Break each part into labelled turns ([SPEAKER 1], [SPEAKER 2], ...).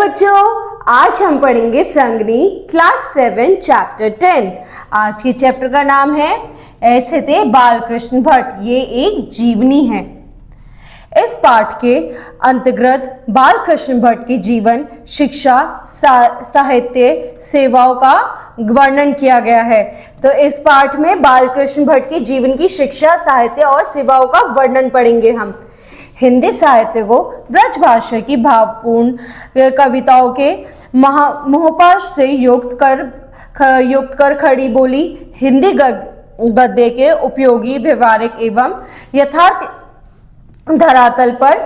[SPEAKER 1] बच्चों, आज हम पढ़ेंगे संगनी क्लास 7 चैप्टर 10। आज के चैप्टर का नाम है ऐसे थे बालकृष्ण भट्ट। ये एक जीवनी है। इस पाठ के अंतर्गत बालकृष्ण भट्ट की जीवन, शिक्षा, साहित्य, सेवाओं का वर्णन किया गया है। तो इस पाठ में बालकृष्ण भट्ट के जीवन की शिक्षा, साहित्य और सेवाओं का वर्णन पढ़ेंगे हम। हिंदी साहित्य को ब्रज भाषा की भावपूर्ण कविताओं के मोहपाश से युक्त कर खड़ी बोली हिंदी गद्य के उपयोगी, व्यवहारिक एवं यथार्थ धरातल पर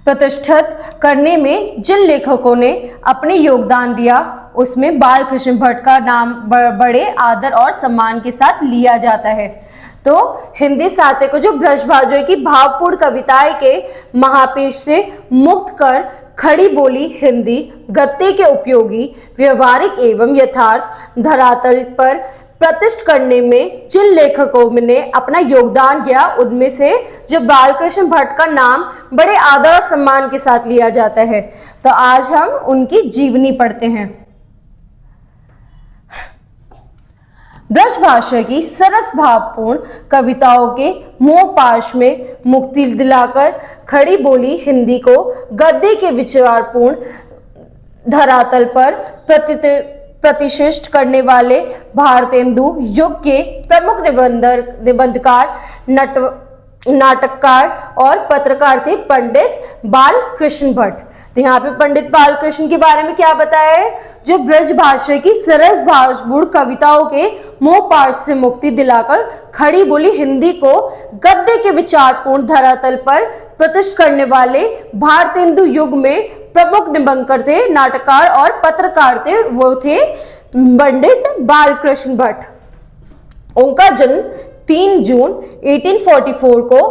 [SPEAKER 1] प्रतिष्ठित करने में जिन लेखकों ने अपने योगदान दिया, उसमें बालकृष्ण भट्ट का नाम बड़े आदर और सम्मान के साथ लिया जाता है। तो हिंदी साहित्य को जो ब्रज भाषा की भावपूर्ण कविताएं के महापेश से मुक्त कर खड़ी बोली हिंदी गद्य के उपयोगी, व्यवहारिक एवं यथार्थ धरातल पर प्रतिष्ठित करने में जिन लेखकों ने अपना योगदान दिया, उनमें से जो बालकृष्ण भट्ट का नाम बड़े आदर और सम्मान के साथ लिया जाता है। तो आज हम उनकी जीवनी पढ़ते हैं। ब्रज भाषा की सरस भावपूर्ण कविताओं के मोहपाश में मुक्ति दिलाकर खड़ी बोली हिंदी को गद्य के विचारपूर्ण धरातल पर प्रतिष्ठित करने वाले भारतेंदु युग के प्रमुख निबंधकार, नाटककार और पत्रकार थे पंडित बालकृष्ण भट्ट। तो यहाँ पे पंडित बालकृष्ण के बारे में क्या बताया है? जो ब्रज भाषा की सरस भावपूर्ण कविताओं के मोहपाश से मुक्ति दिलाकर खड़ी बोली हिंदी को गद्य के विचारपूर्ण धरातल पर प्रतिष्ठित करने वाले भारतेंदु युग में प्रमुख निबंधकार थे, नाटककार और पत्रकार थे, वो थे पंडित बालकृष्ण भट्ट। उनका जन्म 3 जून 1844 को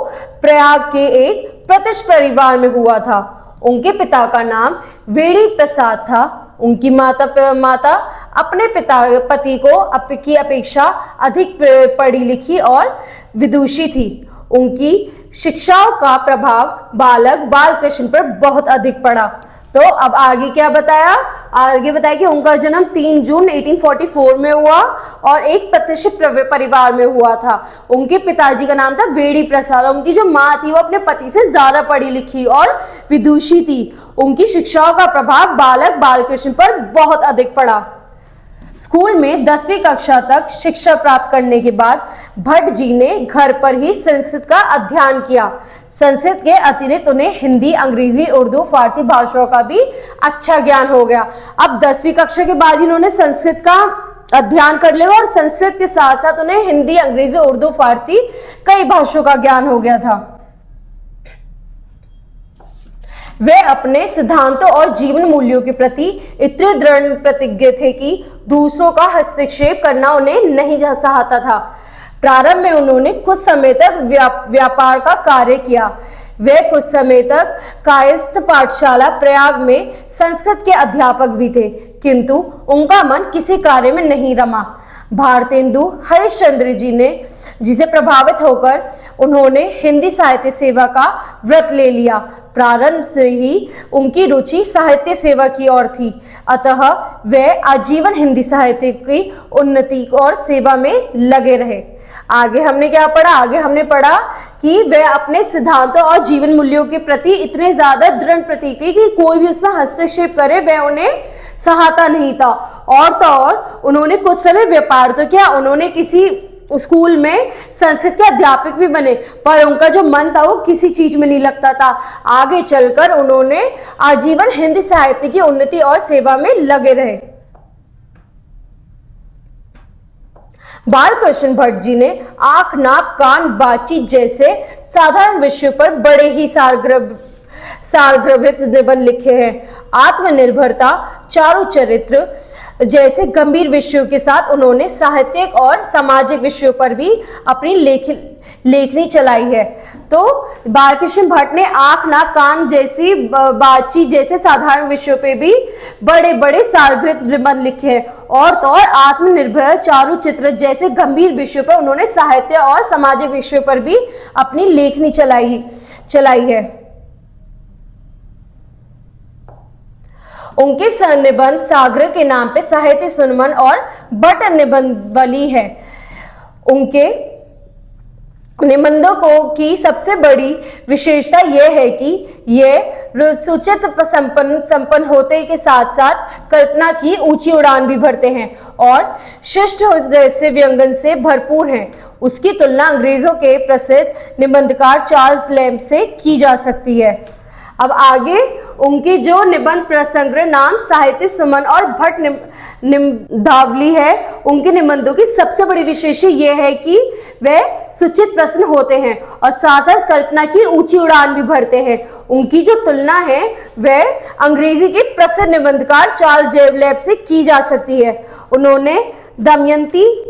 [SPEAKER 1] प्रयाग के एक प्रतिष्ठित परिवार में हुआ था। उनके पिता का नाम वेड़ी प्रसाद था। उनकी माता अपने पति को की अपेक्षा अधिक पढ़ी लिखी और विदुषी थी। उनकी शिक्षाओं का प्रभाव बालक बालकृष्ण पर बहुत अधिक पड़ा। तो अब आगे क्या बताया? आगे बताया कि उनका जन्म 3 जून 1844 में हुआ और एक प्रतिष्ठित परिवार में हुआ था। उनके पिताजी का नाम था वेड़ी प्रसाद। उनकी जो माँ थी वो अपने पति से ज्यादा पढ़ी लिखी और विदुषी थी। उनकी शिक्षाओं का प्रभाव बालक बालकृष्ण पर बहुत अधिक पड़ा। स्कूल में 10वीं कक्षा तक शिक्षा प्राप्त करने के बाद भट्ट जी ने घर पर ही संस्कृत का अध्ययन किया। संस्कृत के अतिरिक्त उन्हें हिंदी, अंग्रेजी, उर्दू, फारसी भाषाओं का भी अच्छा ज्ञान हो गया। अब 10वीं कक्षा के बाद इन्होंने संस्कृत का अध्ययन कर लिया और संस्कृत के साथ साथ उन्हें हिंदी, अंग्रेजी, उर्दू, फारसी कई भाषाओं का ज्ञान हो गया था। वे अपने सिद्धांतों और जीवन मूल्यों के प्रति इतने दृढ़ प्रतिज्ञ थे कि दूसरों का हस्तक्षेप करना उन्हें नहीं सहाता था। प्रारंभ में उन्होंने कुछ समय तक व्यापार का कार्य किया। वे कुछ समय तक कायस्थ पाठशाला प्रयाग में संस्कृत के अध्यापक भी थे, किंतु उनका मन किसी कार्य में नहीं रमा। भारतेंदु हरिश्चंद्र जी ने जिसे प्रभावित होकर उन्होंने हिंदी साहित्य सेवा का व्रत ले लिया। प्रारंभ से ही उनकी रुचि साहित्य सेवा की ओर थी, अतः वे आजीवन हिंदी साहित्य की उन्नति और सेवा में लगे रहे। आगे हमने क्या पढ़ा? आगे हमने पढ़ा कि वे अपने सिद्धांतों और जीवन मूल्यों के प्रति इतने ज्यादा दृढ़ प्रतीक थे कि कोई भी उसमें हस्तक्षेप करे वे उन्हें सहाता नहीं था। और तो और उन्होंने कुछ समय व्यापार तो किया, उन्होंने किसी स्कूल में संस्कृत के अध्यापक भी बने, पर उनका जो मन था वो किसी चीज में नहीं लगता था। आगे चलकर उन्होंने आजीवन हिंदी साहित्य की उन्नति और सेवा में लगे रहे। बालकृष्ण भट्ट जी ने आंख, नाक, कान, बातचीत जैसे साधारण विषयों पर बड़े ही सारग्रभित निबंध लिखे हैं। आत्मनिर्भरता, चारु चरित्र जैसे गंभीर विषयों के साथ उन्होंने साहित्यिक और सामाजिक विषयों पर भी अपनी लेखनी चलाई है। तो बालकृष्ण भट्ट ने आंख, नाक, कान जैसी बातचीत जैसे साधारण विषयों पे भी बड़े बड़े सारग्रहित निबंध लिखे हैं। और तो और आत्मनिर्भर, चारु चित्र जैसे गंभीर विषयों पर उन्होंने साहित्य और सामाजिक विषयों पर भी अपनी लेखनी चलाई है। उनके निबंध सागर के नाम पे साहित्य सुमन और भट्ट निबंधवली है। उनके निबंधों को की सबसे बड़ी विशेषता यह है कि ये सुचित संपन्न होते के साथ साथ कल्पना की ऊंची उड़ान भी भरते हैं और शिष्ट रहस्य व्यंजन से भरपूर हैं। उसकी तुलना अंग्रेजों के प्रसिद्ध निबंधकार चार्ल्स लैम्ब से की जा सकती है। अब आगे उनकी जो निबंध प्रसंग्रह नाम साहित्य सुमन और भट्ट निबंधावली है, उनके निबंधों की सबसे बड़ी विशेषता यह है कि वे सुचित प्रश्न होते हैं और साथ साथ कल्पना की ऊंची उड़ान भी भरते हैं। उनकी जो तुलना है वह अंग्रेजी के प्रसिद्ध निबंधकार चार्ल्स लैम्ब से की जा सकती है। उन्होंने दमयंती,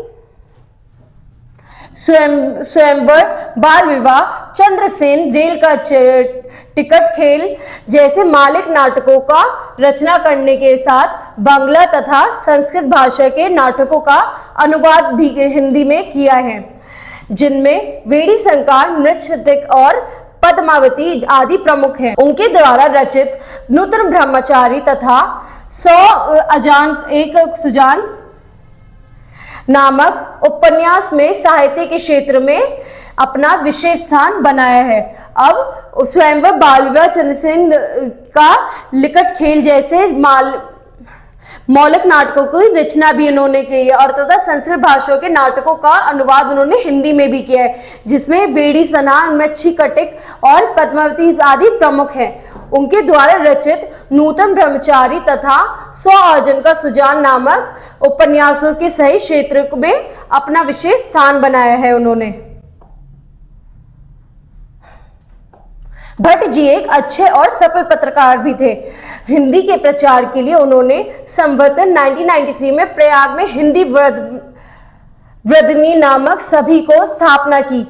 [SPEAKER 1] स्वयंवर, बाल विवाह, चंद्रसेन, रेल का टिकट खेल जैसे मालिक नाटकों का रचना करने के साथ बांग्ला तथा संस्कृत भाषा के नाटकों का अनुवाद भी हिंदी में किया है, जिनमें वेड़ी संकार, नृत्य और पद्मावती आदि प्रमुख हैं। उनके द्वारा रचित नूतन ब्रह्मचारी तथा 100 अजान एक सुजान नामक उपन्यास में साहित्य के क्षेत्र में अपना विशेष स्थान बनाया है। अब स्वयंवर, बाल विवाह, चंद्रसेन का लिकट खेल जैसे मौलिक नाटकों की रचना भी उन्होंने की है और तथा संस्कृत भाषाओं के नाटकों का अनुवाद उन्होंने हिंदी में भी किया है, जिसमें बेड़ी सना, मच्छी कटिक और पद्मावती आदि प्रमुख हैं। उनके द्वारा रचित नूतन ब्रह्मचारी तथा 100 अर्जन का सुजान नामक उपन्यासों के सही क्षेत्र में अपना विशेष स्थान बनाया है उन्होंने। भट्ट जी एक अच्छे और सफल पत्रकार भी थे। हिंदी के प्रचार के लिए उन्होंने संवत 1993 में प्रयाग में हिंदी वृद्धनी नामक सभी को स्थापना की।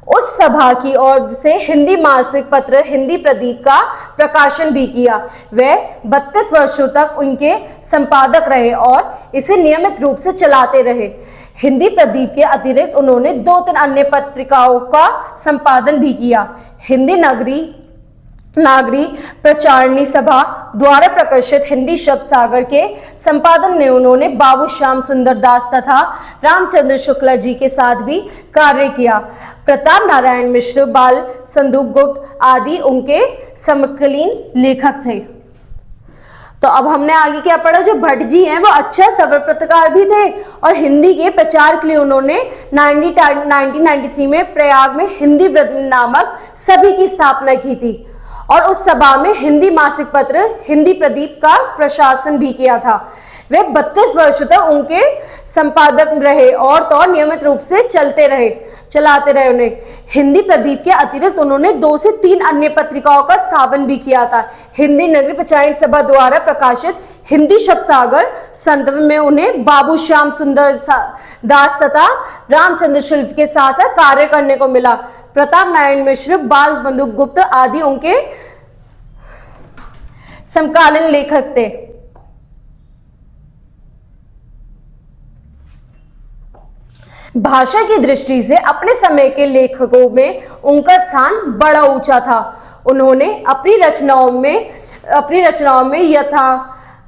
[SPEAKER 1] उस सभा की ओर से हिंदी मासिक पत्र हिंदी प्रदीप का प्रकाशन भी किया। वे 32 वर्षों तक उनके संपादक रहे और इसे नियमित रूप से चलाते रहे। हिंदी प्रदीप के अतिरिक्त उन्होंने 2-3 अन्य पत्रिकाओं का संपादन भी किया। हिंदी नागरी प्रचारणी सभा द्वारा प्रकाशित हिंदी शब्द सागर के संपादन में उन्होंने बाबू श्याम सुंदर दास तथा रामचंद्र शुक्ला जी के साथ भी कार्य किया। प्रताप नारायण मिश्र, बाल संदूक गुप्त आदि उनके समकालीन लेखक थे। तो अब हमने आगे क्या पढ़ा, जो भट्ट जी हैं वो अच्छा सफल पत्रकार भी थे और हिंदी के प्रचार के लिए उन्होंने 1993 में प्रयाग में हिंदी वृद्धि नामक सभी की स्थापना की थी और उस सभा में हिंदी मासिक पत्र हिंदी प्रदीप का प्रशासन भी किया था। वे 32 वर्षों तक उनके संपादक रहे और तो नियमित रूप से चलाते रहे। उन्हें हिंदी प्रदीप के अतिरिक्त उन्होंने 2 से 3 अन्य पत्रिकाओं का स्थापन भी किया था। हिंदी नगरी प्रचारणी सभा द्वारा प्रकाशित हिंदी शब्द सागर संदर्भ में उन्हें बाबू श्याम सुंदर दास तथा रामचंद्र शुक्ल के साथ साथ कार्य करने को मिला। प्रताप नारायण मिश्र, बाल बंधु गुप्त आदि उनके समकालीन लेखक थे। भाषा की दृष्टि से अपने समय के लेखकों में उनका स्थान बड़ा ऊंचा था। उन्होंने अपनी रचनाओं में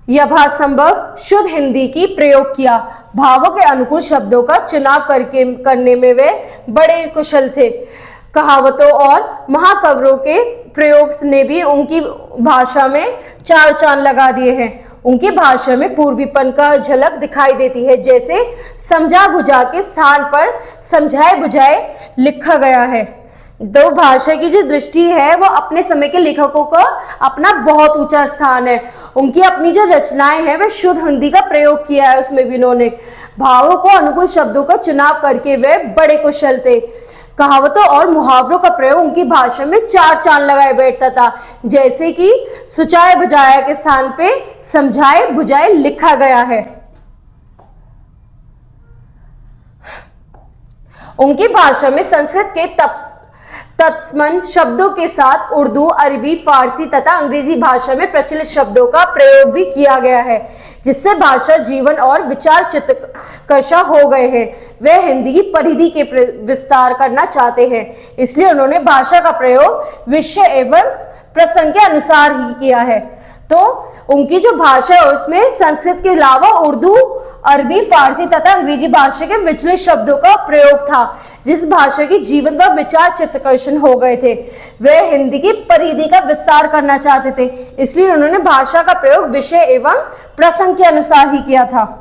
[SPEAKER 1] यथासंभव शुद्ध हिंदी की प्रयोग किया। भावों के अनुकूल शब्दों का चुनाव करने में वे बड़े कुशल थे। कहावतों और महाकवरों के प्रयोग ने भी उनकी भाषा में 4 चांद लगा दिए हैं। उनकी भाषा में पूर्वीपन का झलक दिखाई देती है, जैसे समझा बुझा के स्थान पर समझाए बुझाए लिखा गया है। तो भाषा की जो दृष्टि है वो अपने समय के लेखकों का अपना बहुत ऊंचा स्थान है। उनकी अपनी जो रचनाएं हैं वे शुद्ध हिंदी का प्रयोग किया है। उसमें भी उन्होंने भावों को अनुकूल शब्दों का चुनाव करके वे बड़े कुशल थे। कहावतों और मुहावरों का प्रयोग उनकी भाषा में 4 चांद लगाए बैठता था, जैसे कि सुचाए बुझाया के स्थान पे समझाए बुझाए लिखा गया है। उनकी भाषा में संस्कृत के तत्सम शब्दों के साथ उर्दू, अरबी, फारसी तथा अंग्रेजी भाषा में प्रचलित शब्दों का प्रयोग भी किया गया है, जिससे भाषा जीवन और विचार चित्तकर्षा हो गए हैं। वे हिंदी की परिधि के विस्तार करना चाहते हैं, इसलिए उन्होंने भाषा का प्रयोग विषय एवं प्रसंग के अनुसार ही किया है। तो उनकी जो भाषा है उसमें संस्कृत के अलावा उर्दू, अरबी, फारसी तथा अंग्रेजी भाषा के विचलित शब्दों का प्रयोग था, जिस भाषा की जीवन व विचार चित्तकर्षण हो गए थे। वे हिंदी की परिधि का विस्तार करना चाहते थे, इसलिए उन्होंने भाषा का प्रयोग विषय एवं प्रसंग के अनुसार ही किया था।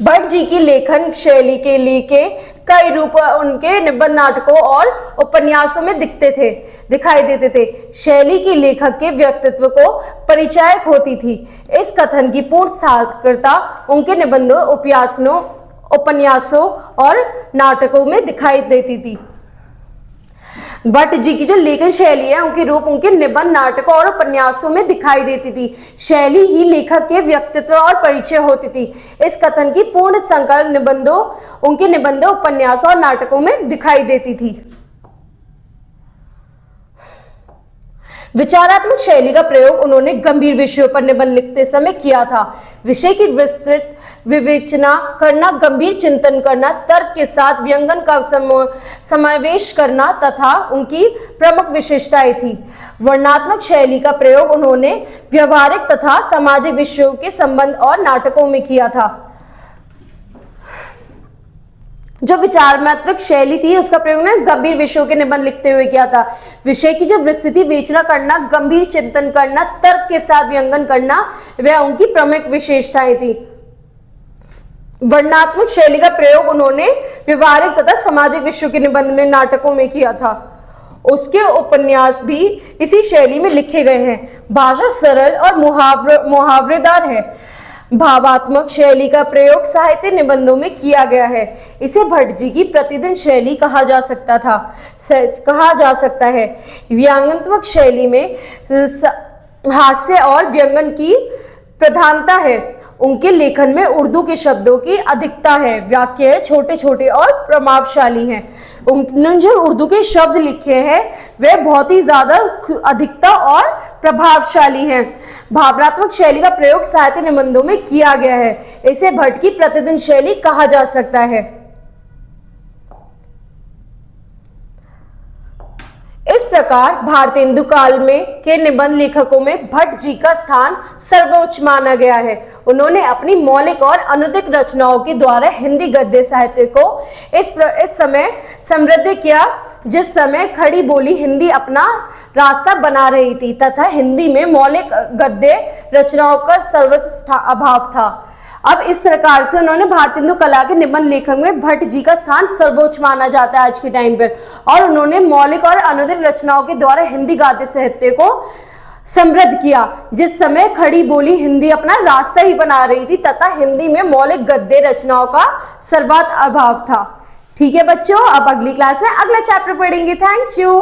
[SPEAKER 1] भट्ट जी की लेखन शैली के लिए के कई रूप उनके निबंध, नाटकों और उपन्यासों में दिखाई देते थे। शैली की लेखक के व्यक्तित्व को परिचायक होती थी। इस कथन की पूर्ण सार्थकता उनके निबंधों, उपन्यासों और नाटकों में दिखाई देती थी। भट्ट जी की जो लेखन शैली है, उनके रूप उनके निबंध, नाटकों और उपन्यासों में दिखाई देती थी। शैली ही लेखक के व्यक्तित्व और परिचय होती थी। इस कथन की पूर्ण संकलन उनके निबंधों, उपन्यासों और नाटकों में दिखाई देती थी। विचारात्मक शैली का प्रयोग उन्होंने गंभीर विषयों पर निबंध लिखते समय किया था। विषय की विस्तृत विवेचना करना, गंभीर चिंतन करना, तर्क के साथ व्यंजन का समावेश करना तथा उनकी प्रमुख विशेषताएं थी। वर्णनात्मक शैली का प्रयोग उन्होंने व्यवहारिक तथा सामाजिक विषयों के संबंध और नाटकों में किया था। जो विचारात्मक शैली थी उसका प्रयोग उन्होंने गंभीर विषयों के निबंध लिखते हुए किया था। विषय की जो विस्तृत विवेचना करना, गंभीर चिंतन करना, तर्क के साथ व्यंजन करना, वह उनकी प्रमुख विशेषताएं थी। वर्णनात्मक शैली का प्रयोग उन्होंने व्यवहारिक तथा सामाजिक विषयों के निबंध में, नाटकों में किया था। उसके उपन्यास भी इसी शैली में लिखे गए हैं। भाषा सरल और मुहावरेदार है। भावात्मक शैली का प्रयोग साहित्य निबंधों में किया गया है। इसे भट्ट जी की प्रतिदिन शैली कहा जा सकता है। व्यंग्यात्मक शैली में हास्य और व्यंजन की प्रधानता है। उनके लेखन में उर्दू के शब्दों की अधिकता है। वाक्य छोटे छोटे और प्रभावशाली हैं। उन्होंने जो उर्दू के शब्द लिखे हैं वे बहुत ही ज्यादा अधिकता और प्रभावशाली हैं। भावनात्मक शैली का प्रयोग साहित्य निबंधों में किया गया है। इसे भट्ट की प्रतिदिन शैली कहा जा सकता है। इस प्रकार भारतेंदु काल में के निबंध लेखकों में भट्ट जी का स्थान सर्वोच्च माना गया है। उन्होंने अपनी मौलिक और अनुदित रचनाओं के द्वारा हिंदी गद्य साहित्य को इस समय समृद्ध किया, जिस समय खड़ी बोली हिंदी अपना रास्ता बना रही थी तथा हिंदी में मौलिक गद्य रचनाओं का सर्वत्र अभाव था। अब इस प्रकार से उन्होंने भारतेंदु कला के निबंध लेखन में भट्ट जी का स्थान सर्वोच्च माना जाता है आज के टाइम पर। और उन्होंने मौलिक और अनुदित रचनाओं के द्वारा हिंदी गद्य साहित्य को समृद्ध किया, जिस समय खड़ी बोली हिंदी अपना रास्ता ही बना रही थी तथा हिंदी में मौलिक गद्य रचनाओं का सर्वत्र अभाव था। ठीक है बच्चों, अब अगली क्लास में अगला चैप्टर पढ़ेंगे। Thank you.